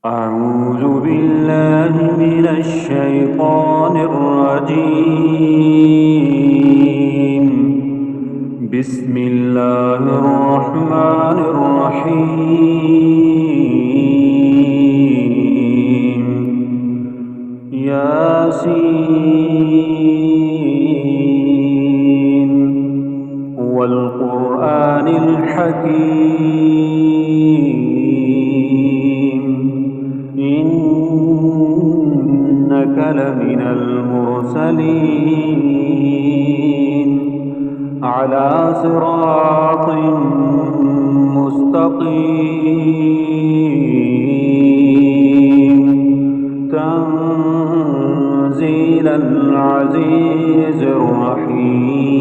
أعوذ بالله من الشيطان الرجيم. بسم الله الرحمن الرحيم. ياسين والقرآن الحكيم إنك لمن المرسلين على صراط مستقيم تنزيل العزيز الرحيم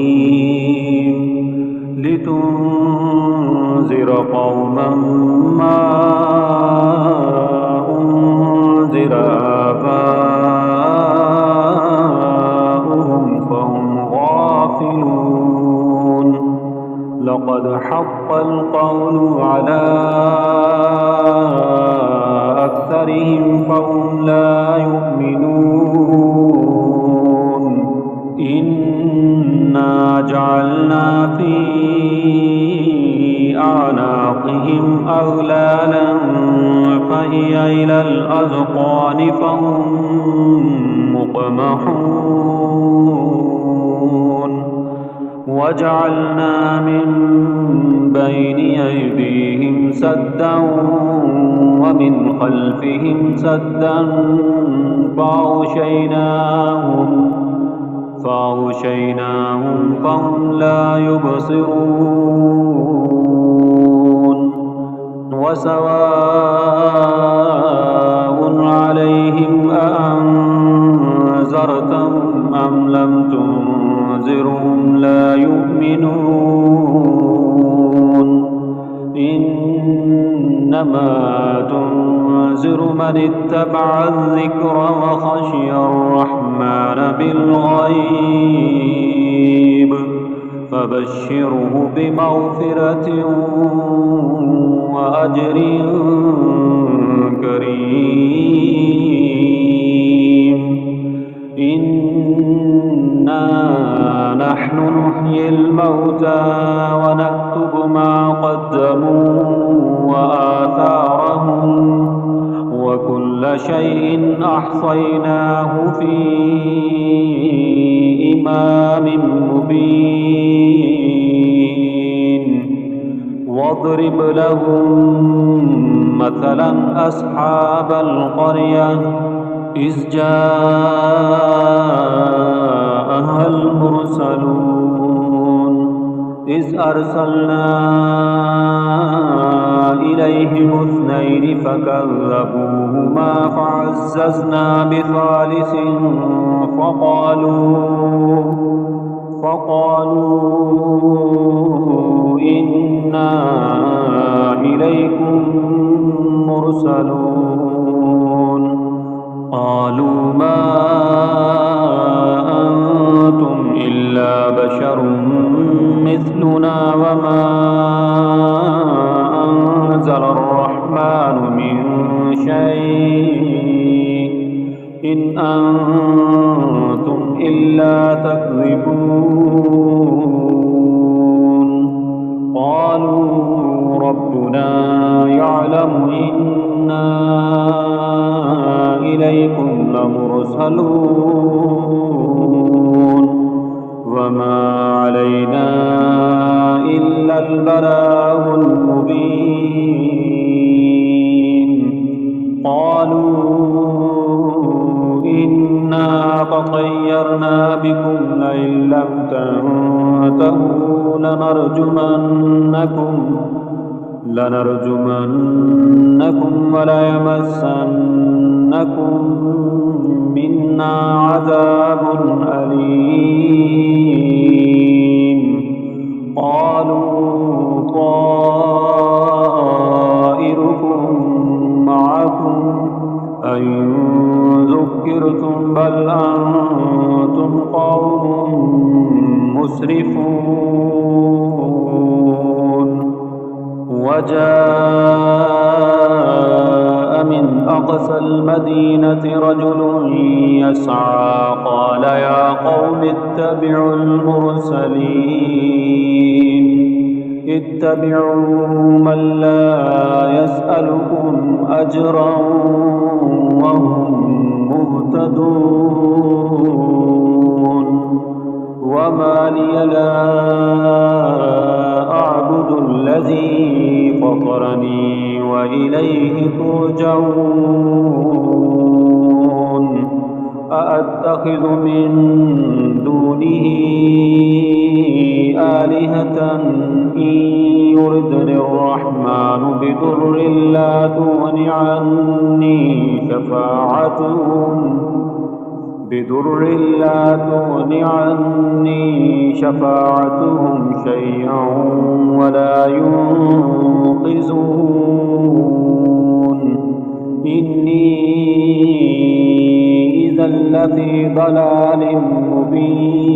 لتنذر قوما ما أنذر آباؤهم فهم غافلون. لقد حق القول على أكثرهم فهم لا يؤمنون. إنا جعلنا في أعناقهم أغلالا فهي إلى الأذقان فهم مقمحون. وجعلنا من بين أيديهم سدا ومن خلفهم سدا فأغشيناهم فهم لا يبصرون. وسواء عليهم أأنذرتهم أم لم تنذرهم لا يؤمنون. إنما تنذر من اتبع الذكر وخشي الرحمن بالغيب فبشره بمغفرة وأجر كريم. إنا نحن نحيي الموتى ونكتب ما قدموا وآثارهم وكل شيء أحصيناه في إمام مبين. واضرب لهم مثلا أصحاب القرية إذ جاءها المرسلون إذ أرسلنا إليهم اثنين فكذبوهما فعززنا بثالث فقالوا إنا إليكم مرسلون. قالوا ما أنتم إلا بشر مثلنا وما أنزل الرحمن من شيء إن أنتم إلا تكذبون. قالوا ربنا يعلم إنا إليكم لمرسلون وما علينا إلا البلاغ المبين. قالوا إنا تطيرنا بكم لئن لم تنتهوا لنرجمنكم وليمسنكم منا عذاب أليم. قالوا طائركم معكم أئن ذكرتم بل أنتم قوم مسرفون. وجاء من أقصى المدينة رجل يسعى قال يا قوم اتبعوا المرسلين اتبعوا من لا يسألكم أجرا وهم مهتدون وما لي لا أعبد الذي فطرني وإليه ترجعون أأتخذ من دونه آلهة إن يردني الرحمن بضر لا تغن عني شفاعتهم شيئا ولا ينقذون إني إذا لفي ضلال مبين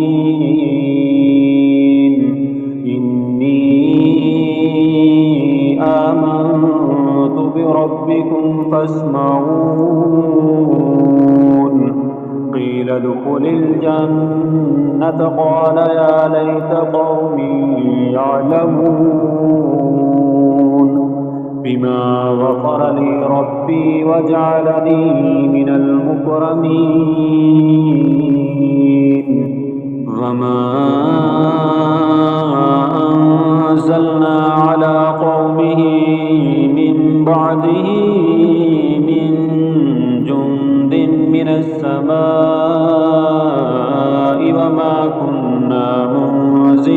إني آمنت بربكم فاسمعون قيل ادخل الجنة قال يا ليت قومي يعلمون بما غفر لي ربي وجعلني من المكرمين وما أنزلنا على قومه من بعده من جند من السماء وما كنا منزلين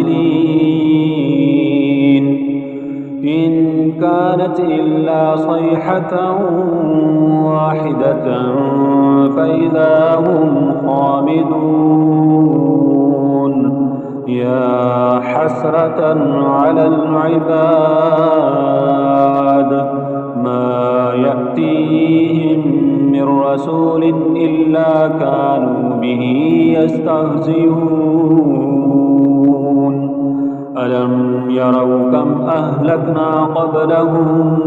إن كانت إلا صيحة واحدة فإذا هم خامدون يا حسرة على العباد ما يأتيهم من رسول إلا كانوا به يستهزئون ألم يروا كم أهلكنا قبلهم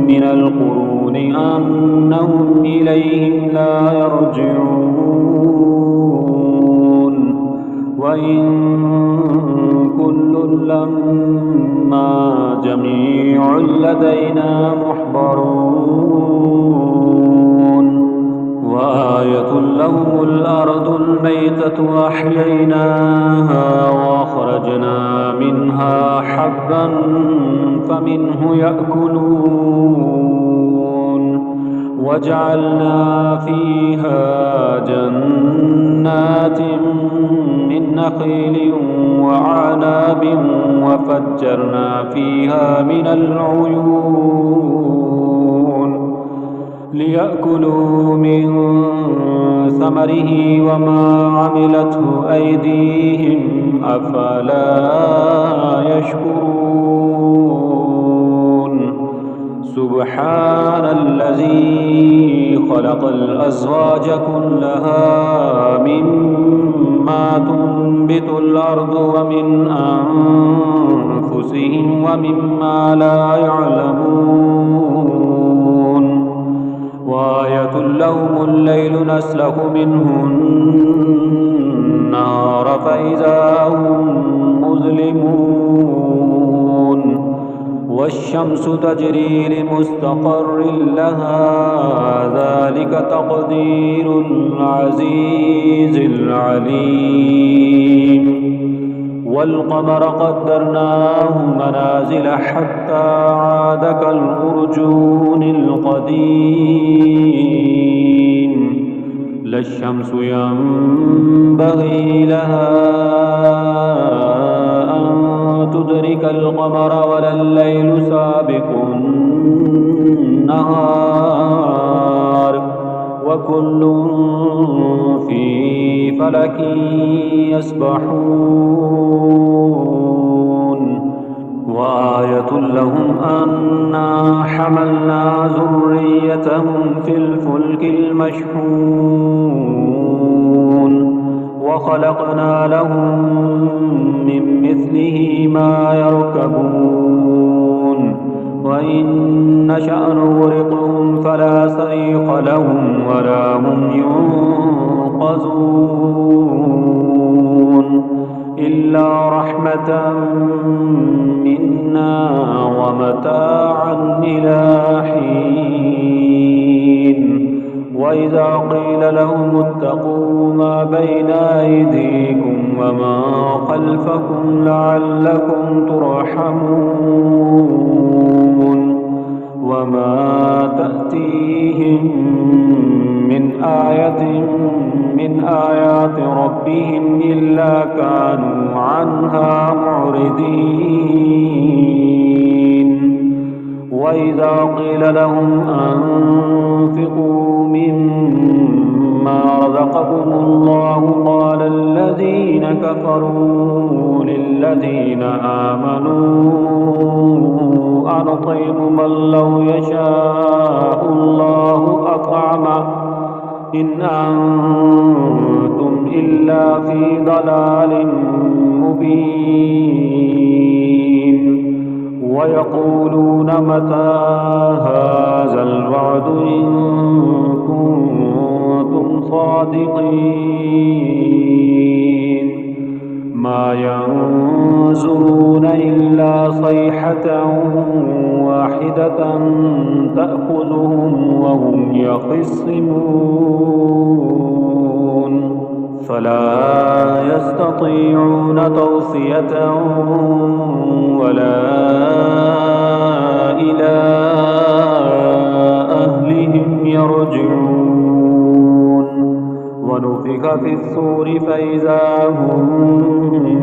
من القرون أنهم إليهم لا يرجعون وإن كل لما جميع لدينا محضرون وآية لهم الأرض الميتة أحييناها وأخرجنا منها حبا فمنه يأكلون وجعلنا فيها جنات من نخيل وعناب وفجرنا فيها من العيون ليأكلوا من ثمره وما عملته أيديهم أفلا يشكرون سبحان الذي خلق الأزواج كلها مما تنبت الأرض ومن أنفسهم ومما لا يعلمون وآية لهم الليل نسلخ منه النار فإذا هم مظلمون والشمس تجري لمستقر لها ذلك تقدير العزيز العليم والقمر قدرناه منازل حتى عاد كالأرجون القديم لا الشمس ينبغي لها أن تدرك القمر ولا الليل سابق النهار وكل في فلك يسبحون وآية لهم أنا حملنا ذريتهم في الفلك المشحون وخلقنا لهم من مثله ما يركبون وإن نشأ نغرقهم فلا صريخ لهم ولا هم ينقذون إلا رحمة منا ومتاعا إلى حين وإذا قيل لهم اتقوا ما بين أيديكم وما خلفكم لعلكم ترحمون وما تأتيهم من آية من آيات ربهم إلا كانوا عنها معرضين وإذا قيل لهم أنفقوا مما رزقكم الله قال الذين كفروا للذين آمنوا أنطعم من لو يشاء الله أطعمه إن أنتم إلا في ضلال مبين ويقولون متى هذا الوعد إن كنتم صادقين ما ينظرون إلا صيحة واحدة تأخذهم وهم يخصمون فلا يستطيعون توصية ولا إلى أهلهم يرجعون ونفخ في الصور فإذا هم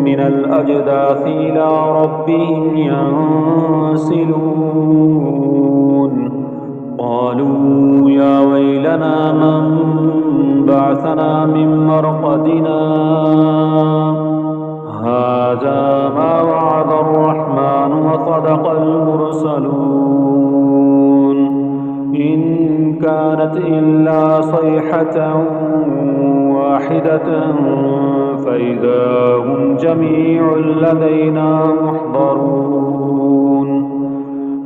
من الأجداث إلى ربهم ينسلون قالوا يا ويلنا من بعثنا من مرقدنا هذا ما وعد الرحمن وصدق المرسلون إن كانت إلا صيحة واحدة فإذا هم جميع لدينا محضرون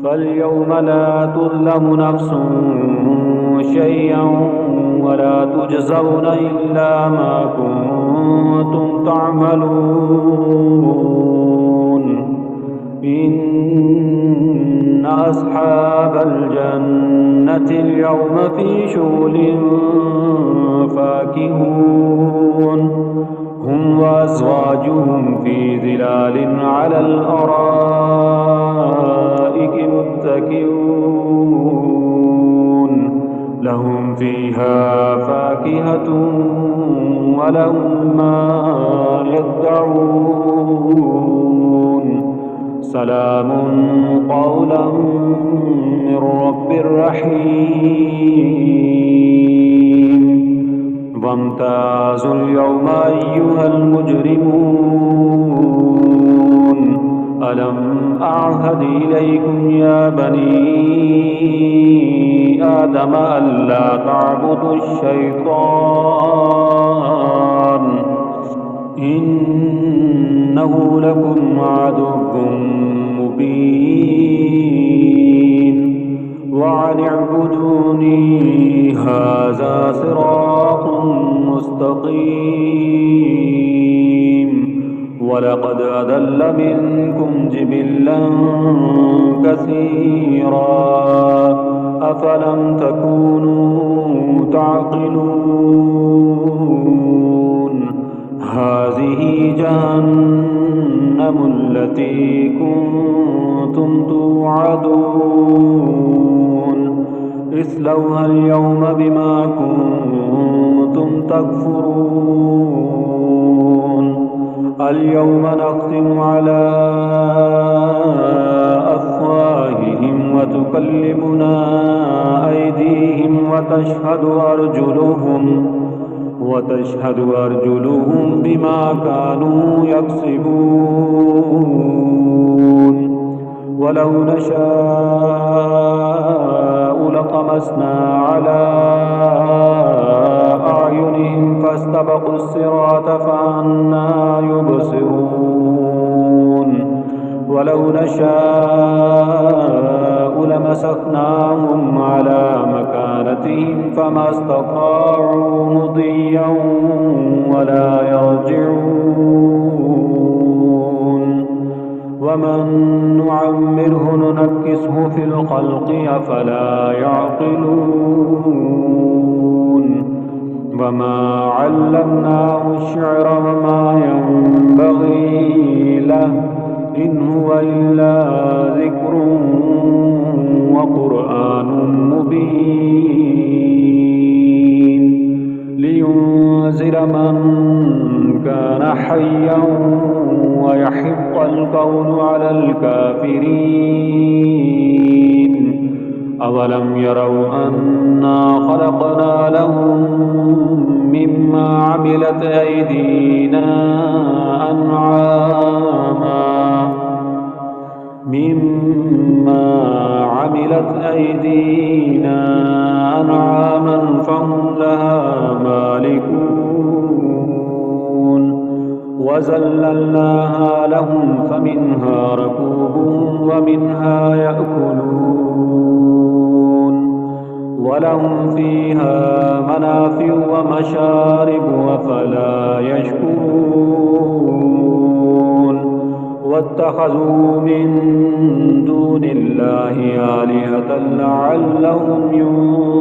فاليوم لا تظلم نفس شيئا ولا تجزون إلا ما كنتم تعملون إن أصحاب الجنة اليوم في شغل فاكهون هم وأزواجهم في ظلال على الأرائك متكئون لهم فيها فاكهة ولهم ما يدعون سلام قولا من رب رحيم وامتازوا اليوم أيها المجرمون ألم أعهد إليكم يا بني آدم ألا تعبدوا الشيطان إنه لكم عدو مبين وأن اعبدوني هذا صراط مستقيم ولقد أضل منكم جبلا كثيرا أفلم تكونوا تعقلون هذه جهنم التي كنتم توعدون اصلوها اليوم بما كنتم تكفرون اليوم نختم على أفواههم وتكلمنا أيديهم وتشهد أرجلهم بما كانوا يكسبون ولو نشاء لطمسنا على أعينهم فاستبقوا الصراط فأنى يبصرون ولو نشاء ولمسخناهم على مكانتهم فما استطاعوا مضيا ولا يرجعون ومن نعمره ننكسه في الخلق أفلا يعقلون وما علمناه الشعر وما ينبغي له إن هو إلا ذكر وقرآن مبين لينذر من كان حيا ويحق القول على الكافرين أولم يروا أنا خلقنا لهم مما عملت أيدينا أنعاما فهم لها مالكون وذللناها لهم فمنها ركوبهم ومنها يأكلون ولهم فيها منافع ومشارب أفلا يشكرون واتخذوا من دون الله آلهة لعلهم ينصرون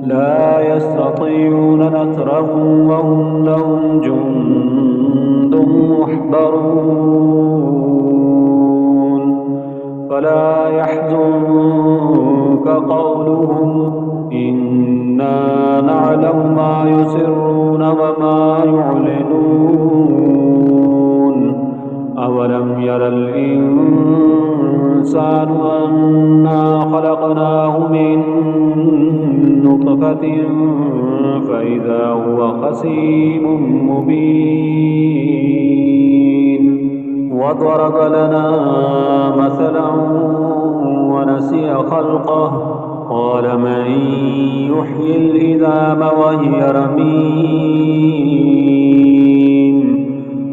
لا يستطيعون نصرهم وهم لهم جند محضرون فلا يحزنك قولهم إنا نعلم ما يسرون وما يعلنون أولم ير الإنسان أنا خلقناه من نطفة فإذا هو خصيم مبين وضرب لنا مثلا ونسي خلقه قال من يحيي العظام وهي رميم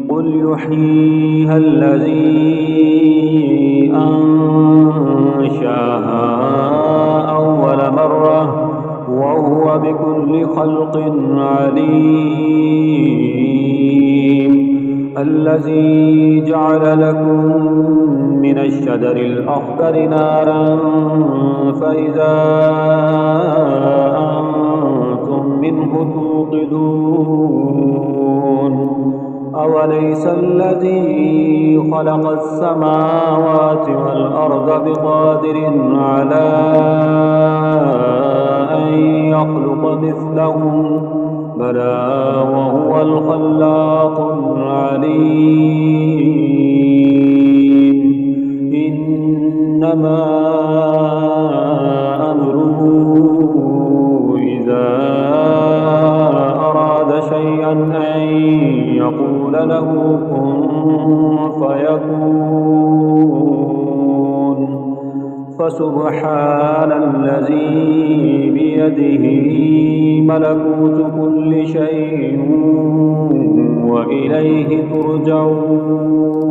قل يحييها الذي أنشاها أول مرة وهو بكل خلق عليم الذي جعل لكم من الشجر الأخضر نارا فإذا أنتم منه توقدون أوليس الذي خلق السماوات والأرض بقادر على أن يخلق مثلهم بلى وهو الخلاق العليم إنما أمره إذا أراد شيئا أن يقول له كن فيكون فسبحان الذي بيده ملكوت كل شيء وإليه ترجعون.